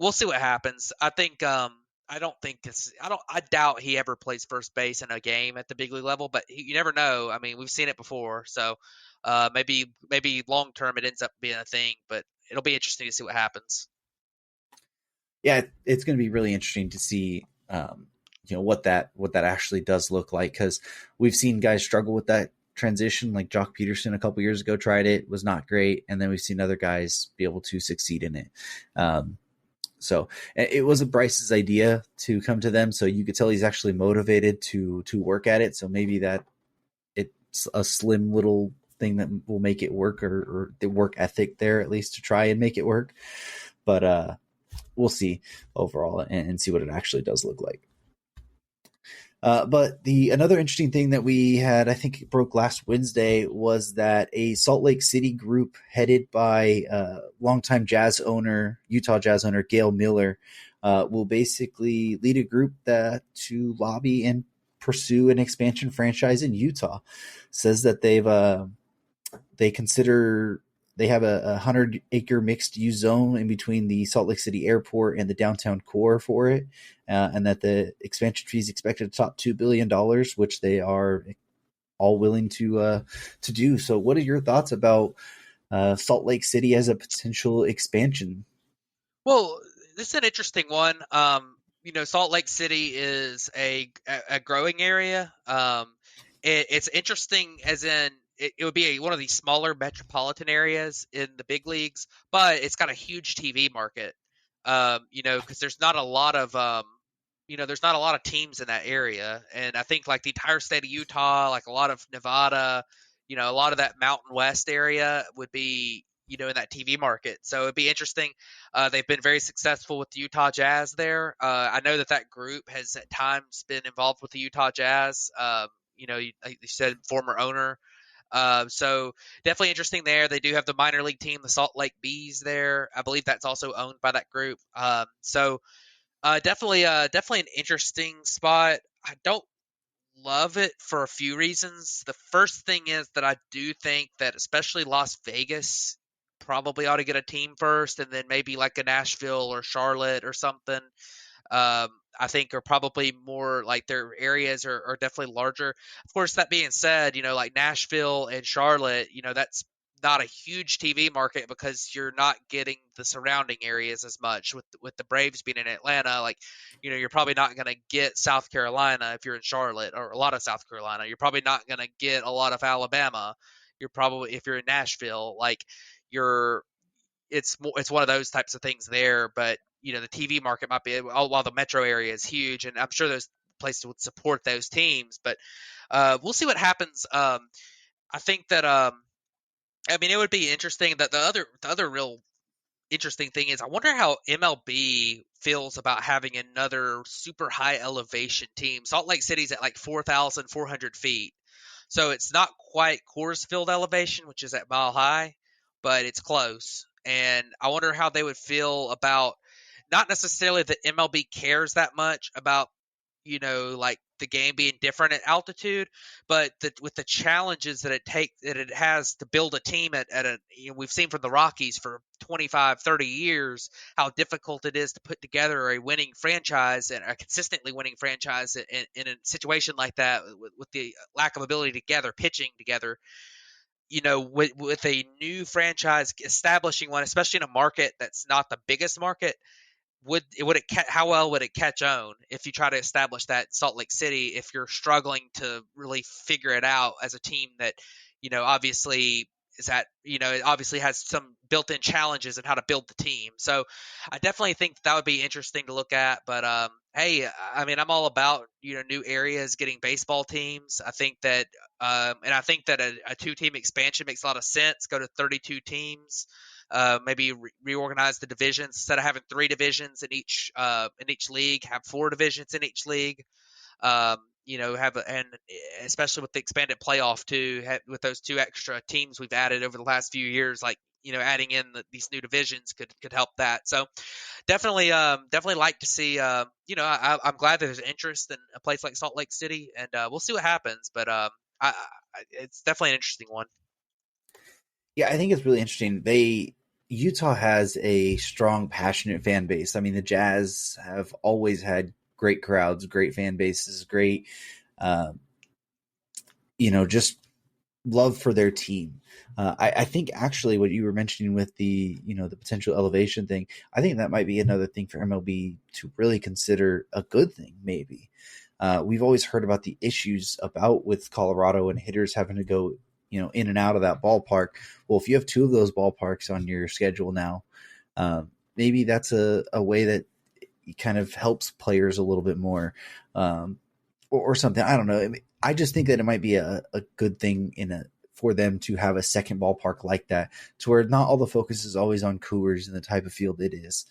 we'll see what happens. I think I don't think it's I doubt he ever plays first base in a game at the big league level, but you never know. I mean, we've seen it before, so maybe long term it ends up being a thing, but it'll be interesting to see what happens. Yeah, it's going to be really interesting to see, what that actually does look like, because we've seen guys struggle with that transition. Like Jock Peterson a couple years ago tried it, was not great, and then we've seen other guys be able to succeed in it. So it was a Bryce's idea to come to them, so you could tell he's actually motivated to work at it. So maybe that it's a slim little thing that will make it work, or the work ethic there at least to try and make it work. But we'll see overall, and see what it actually does look like. But the another interesting thing that we had, I think it broke last Wednesday, was that a Salt Lake City group headed by longtime Utah Jazz owner Gail Miller, will basically lead a group that to lobby and pursue an expansion franchise in Utah. Says that they consider they have a 100-acre mixed use zone in between the Salt Lake City airport and the downtown core for it, and that the expansion fee is expected to top $2 billion, which they are all willing to do. So, what are your thoughts about Salt Lake City as a potential expansion? Well, this is an interesting one. Salt Lake City is a growing area. It's interesting as in it would be one of these smaller metropolitan areas in the big leagues, but it's got a huge TV market. Because there's not a lot of teams in that area, and I think like the entire state of Utah, like a lot of Nevada, a lot of that Mountain West area would be in that TV market. So it'd be interesting. They've been very successful with the Utah Jazz there. I know that group has at times been involved with the Utah Jazz. Like you said, former owner. So definitely interesting there. They do have the minor league team, the Salt Lake Bees there. I believe that's also owned by that group. Definitely an interesting spot. I don't love it for a few reasons. The first thing is that I do think that especially Las Vegas probably ought to get a team first, and then maybe like a Nashville or Charlotte or something. I think are probably more like their areas are definitely larger. Of course, that being said, like Nashville and Charlotte, that's not a huge TV market because you're not getting the surrounding areas as much with the Braves being in Atlanta. Like, you're probably not going to get South Carolina if you're in Charlotte, or a lot of South Carolina. You're probably not going to get a lot of Alabama. You're probably if you're in Nashville, like you're it's one of those types of things there. But the TV market might be while the metro area is huge, and I'm sure those places would support those teams. But we'll see what happens. I think that I mean it would be interesting. That the other real interesting thing is I wonder how MLB feels about having another super high elevation team. Salt Lake City's at like 4,400 feet. So it's not quite Coors Field elevation, which is at Mile High, but it's close. And I wonder how they would feel about not necessarily that MLB cares that much about like the game being different at altitude, but with the challenges that it has to build a team at a we've seen from the Rockies for 25, 30 years how difficult it is to put together a winning franchise and a consistently winning franchise in a situation like that with the lack of ability to gather pitching together. With a new franchise establishing one, especially in a market that's not the biggest market, how well would it catch on if you try to establish that in Salt Lake City if you're struggling to really figure it out as a team that obviously it obviously has some built-in challenges in how to build the team. So I definitely think that would be interesting to look at. But hey, I mean, I'm all about new areas getting baseball teams. I think that and I think that a two-team expansion makes a lot of sense. Go to 32 teams. Maybe reorganize the divisions instead of having three divisions in each league. Have four divisions in each league. And especially with the expanded playoff too, with those two extra teams we've added over the last few years, like adding in these new divisions could help that. So definitely like to see. I'm glad that there's interest in a place like Salt Lake City, and we'll see what happens. But it's definitely an interesting one. Yeah, I think it's really interesting. They Utah has a strong, passionate fan base. I mean, the Jazz have always had great crowds, great fan bases, great, uh, just love for their team. I think actually what you were mentioning with the potential elevation thing, I think that might be another thing for MLB to really consider a good thing, maybe. We've always heard about the issues about with Colorado and hitters having to go, in and out of that ballpark. Well, if you have two of those ballparks on your schedule now, maybe that's a way that kind of helps players a little bit more, or something. I don't know. I mean, I just think that it might be a good thing for them to have a second ballpark like that, to where not all the focus is always on Coors and the type of field it is.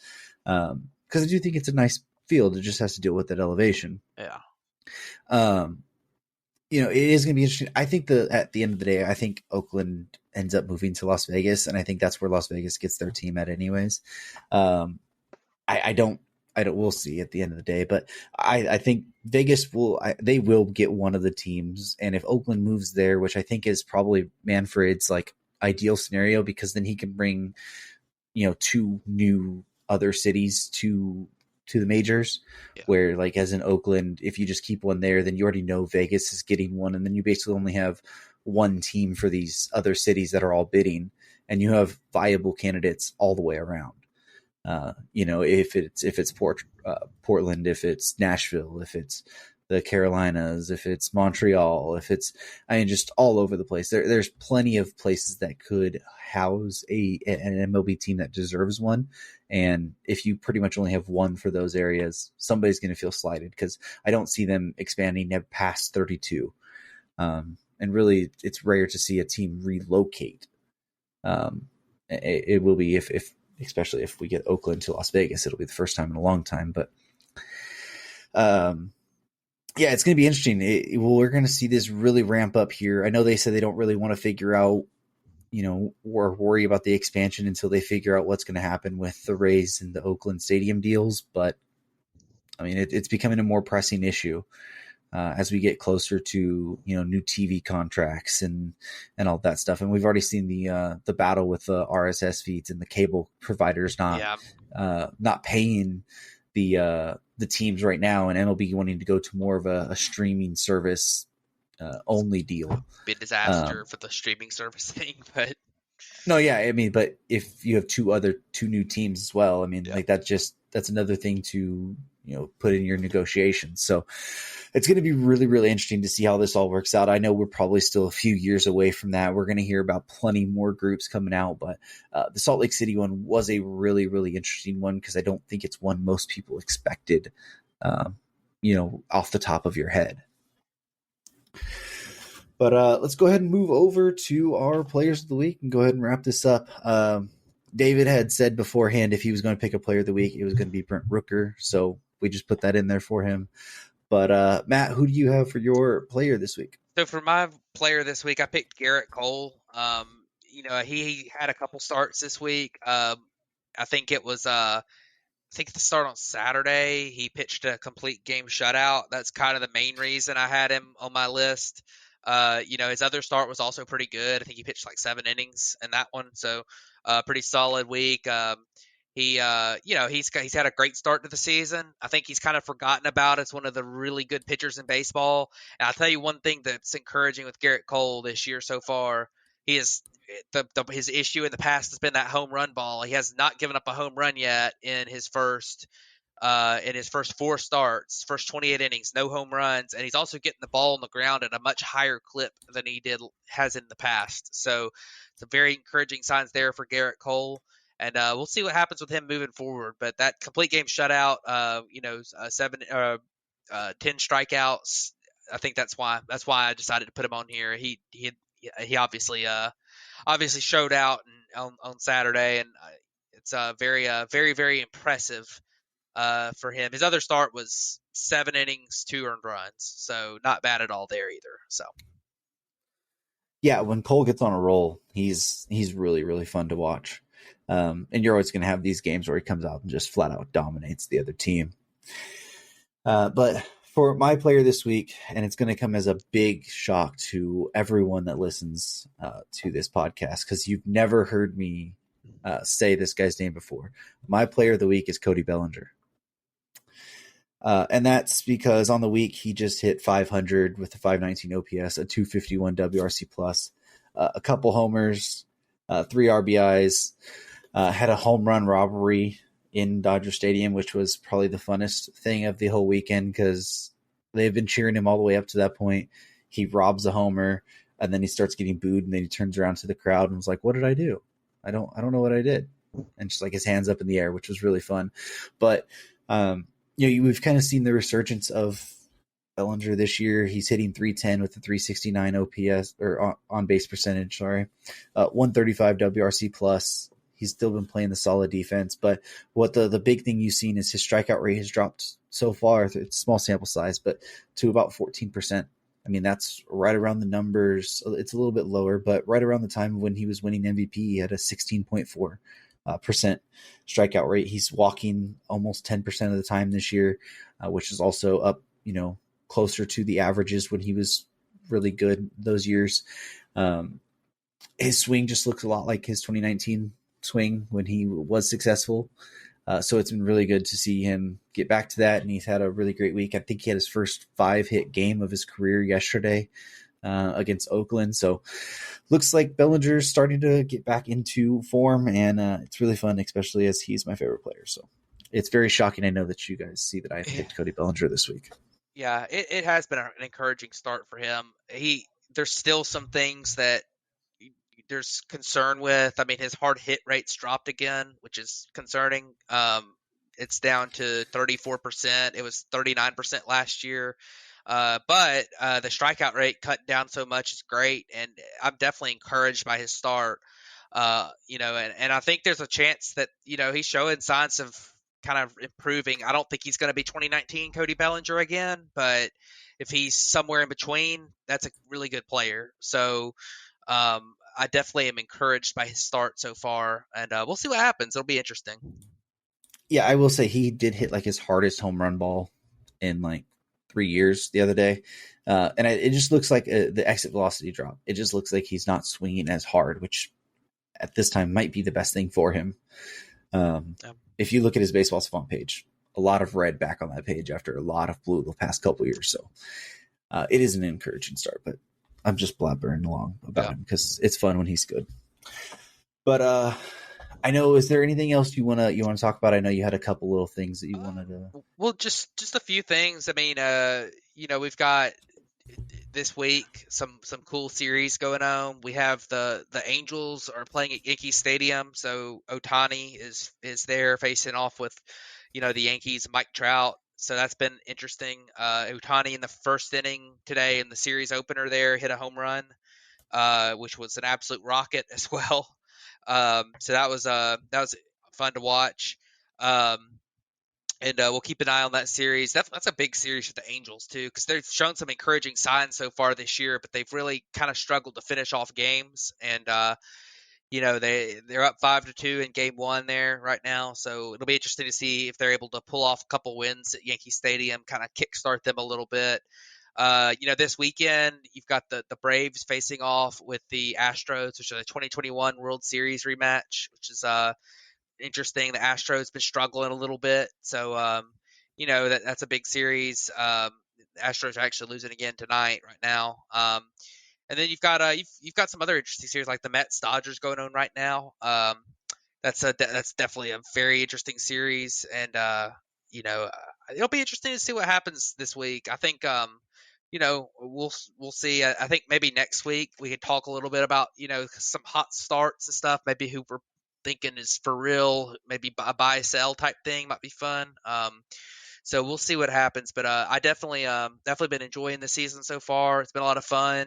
Because I do think it's a nice field. It just has to deal with that elevation. Yeah. Um, it is going to be interesting. I think at the end of the day, I think Oakland ends up moving to Las Vegas, and I think that's where Las Vegas gets their team at, anyways. I don't. We'll see at the end of the day, but I think Vegas they will get one of the teams, and if Oakland moves there, which I think is probably Manfred's like ideal scenario, because then he can bring two new other cities to the majors. Yeah. Where, like, as in Oakland, if you just keep one there, then you already know Vegas is getting one, and then you basically only have one team for these other cities that are all bidding, and you have viable candidates all the way around. If it's Portland, if it's Nashville, if it's the Carolinas, if it's Montreal, if it's, just all over the place. There's plenty of places that could house an MLB team that deserves one. And if you pretty much only have one for those areas, somebody's going to feel slighted, because I don't see them expanding past 32. And really, it's rare to see a team relocate. It will be if especially if we get Oakland to Las Vegas, it'll be the first time in a long time. But yeah, it's going to be interesting. We're going to see this really ramp up here. I know they said they don't really want to figure out, or worry about the expansion until they figure out what's going to happen with the Rays and the Oakland Stadium deals. But I mean, it's becoming a more pressing issue as we get closer to new TV contracts and all that stuff. And we've already seen the battle with the RSS feeds and the cable providers not paying the teams right now, and MLB wanting to go to more of a streaming service only deal. Be a disaster for the streaming service thing, but no, yeah, I mean, but if you have two new teams as well, I mean, like that's another thing to put in your negotiations. So it's going to be really, really interesting to see how this all works out. I know we're probably still a few years away from that. We're going to hear about plenty more groups coming out, but the Salt Lake City one was a really, really interesting one, because I don't think it's one most people expected, off the top of your head. But let's go ahead and move over to our players of the week and go ahead and wrap this up. David had said beforehand if he was going to pick a player of the week, it was going to be Brent Rooker. So we just put that in there for him. But Matt, who do you have for your player this week? So for my player this week, I picked Garrett Cole. He had a couple starts this week. I think it was I think the start on Saturday, he pitched a complete game shutout. That's kind of the main reason I had him on my list. His other start was also pretty good. I think he pitched like 7 innings in that one, so pretty solid week. He's had a great start to the season. I think he's kind of forgotten about as one of the really good pitchers in baseball. And I'll tell you one thing that's encouraging with Garrett Cole this year so far. He is his issue in the past has been that home run ball. He has not given up a home run yet in his first 4 starts, first 28 innings, no home runs, and he's also getting the ball on the ground at a much higher clip than he has in the past. So some very encouraging signs there for Garrett Cole. And we'll see what happens with him moving forward. But that complete game shutout, 10 strikeouts. I think that's why I decided to put him on here. He obviously showed out on Saturday, and it's very very impressive for him. His other start was 7 innings, 2 earned runs, so not bad at all there either. So. Yeah, when Cole gets on a roll, he's really, really fun to watch. And you're always going to have these games where he comes out and just flat out dominates the other team. But for my player this week, and it's going to come as a big shock to everyone that listens to this podcast, because you've never heard me say this guy's name before. My player of the week is Cody Bellinger. And that's because on the week he just hit 500 with a 519 OPS, a 251 WRC plus, a couple homers, 3 RBIs, had a home run robbery in Dodger Stadium, which was probably the funnest thing of the whole weekend because they've been cheering him all the way up to that point. He robs a homer, and then he starts getting booed, and then he turns around to the crowd and was like, "What did I do? I don't know what I did." And just like his hands up in the air, which was really fun. But we've kind of seen the resurgence of Bellinger this year. He's hitting 310 with a 369 OPS or on base percentage. Sorry, 135 WRC plus. He's still been playing the solid defense, but what the big thing you've seen is his strikeout rate has dropped so far. It's a small sample size, but to about 14%. I mean, that's right around the numbers. It's a little bit lower, but right around the time when he was winning MVP, he had a 16.4% strikeout rate. He's walking almost 10% of the time this year, which is also up, closer to the averages when he was really good those years. His swing just looks a lot like his 2019 swing when he was successful. So it's been really good to see him get back to that, and he's had a really great week. I think he had his first 5-hit game of his career yesterday against Oakland. So looks like Bellinger's starting to get back into form, and it's really fun, especially as he's my favorite player. So it's very shocking. I know that you guys see that I picked Cody Bellinger this week. Yeah, it has been an encouraging start for him. There's still some things that there's concern with. I mean, his hard hit rate's dropped again, which is concerning. It's down to 34%. It was 39% last year. But the strikeout rate cut down so much is great, and I'm definitely encouraged by his start. And I think there's a chance that he's showing signs of kind of improving. I don't think he's going to be 2019 Cody Bellinger again, but if he's somewhere in between, that's a really good player. So I definitely am encouraged by his start so far, and we'll see what happens. It'll be interesting. Yeah, I will say he did hit like his hardest home run ball in like 3 years the other day. And it just looks like the exit velocity drop. It just looks like he's not swinging as hard, which at this time might be the best thing for him. If you look at his baseball savant page, a lot of red back on that page after a lot of blue the past couple years. So it is an encouraging start, but I'm just blabbering along about him because it's fun when he's good. But I know, is there anything else you want to talk about? I know you had a couple little things that you wanted to. Well, just a few things. I mean, we've got this week some cool series going on. We have the Angels are playing at Yankee Stadium, so Ohtani is there facing off with the Yankees, Mike Trout. So that's been interesting. Ohtani in the first inning today in the series opener there hit a home run, which was an absolute rocket as well. So that was fun to watch. And we'll keep an eye on that series. That's a big series for the Angels too, because they've shown some encouraging signs so far this year, but they've really kind of struggled to finish off games. And they're up 5-2 in game one there right now, so it'll be interesting to see if they're able to pull off a couple wins at Yankee Stadium, kind of kickstart them a little bit. This weekend you've got the Braves facing off with the Astros, which is a 2021 World Series rematch, which is interesting. The Astros been struggling a little bit, so that's a big series. The Astros are actually losing again tonight right now. And then you've got some other interesting series like the Mets Dodgers going on right now. That's definitely a very interesting series, and it'll be interesting to see what happens this week. I think we'll see. I think maybe next week we could talk a little bit about some hot starts and stuff. Maybe who we're thinking is for real. Maybe a buy sell type thing might be fun. So we'll see what happens. But I definitely been enjoying the season so far. It's been a lot of fun.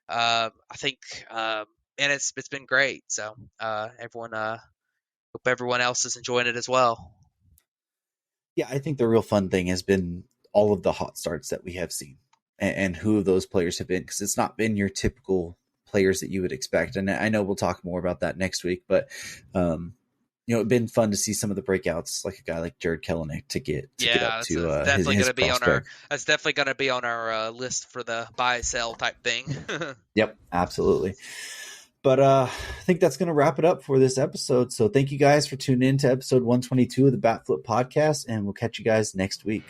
I think, and it's been great. So hope everyone else is enjoying it as well. Yeah, I think the real fun thing has been all of the hot starts that we have seen, and who those players have been, because it's not been your typical players that you would expect. And I know we'll talk more about that next week, but it's been fun to see some of the breakouts, like a guy like Jared Kelenic to get up to definitely his going to be prospect. that's definitely going to be on our list for the buy sell type thing. Yep, absolutely. But I think that's going to wrap it up for this episode. So thank you guys for tuning in to episode 122 of the Bat Flip Podcast, and we'll catch you guys next week.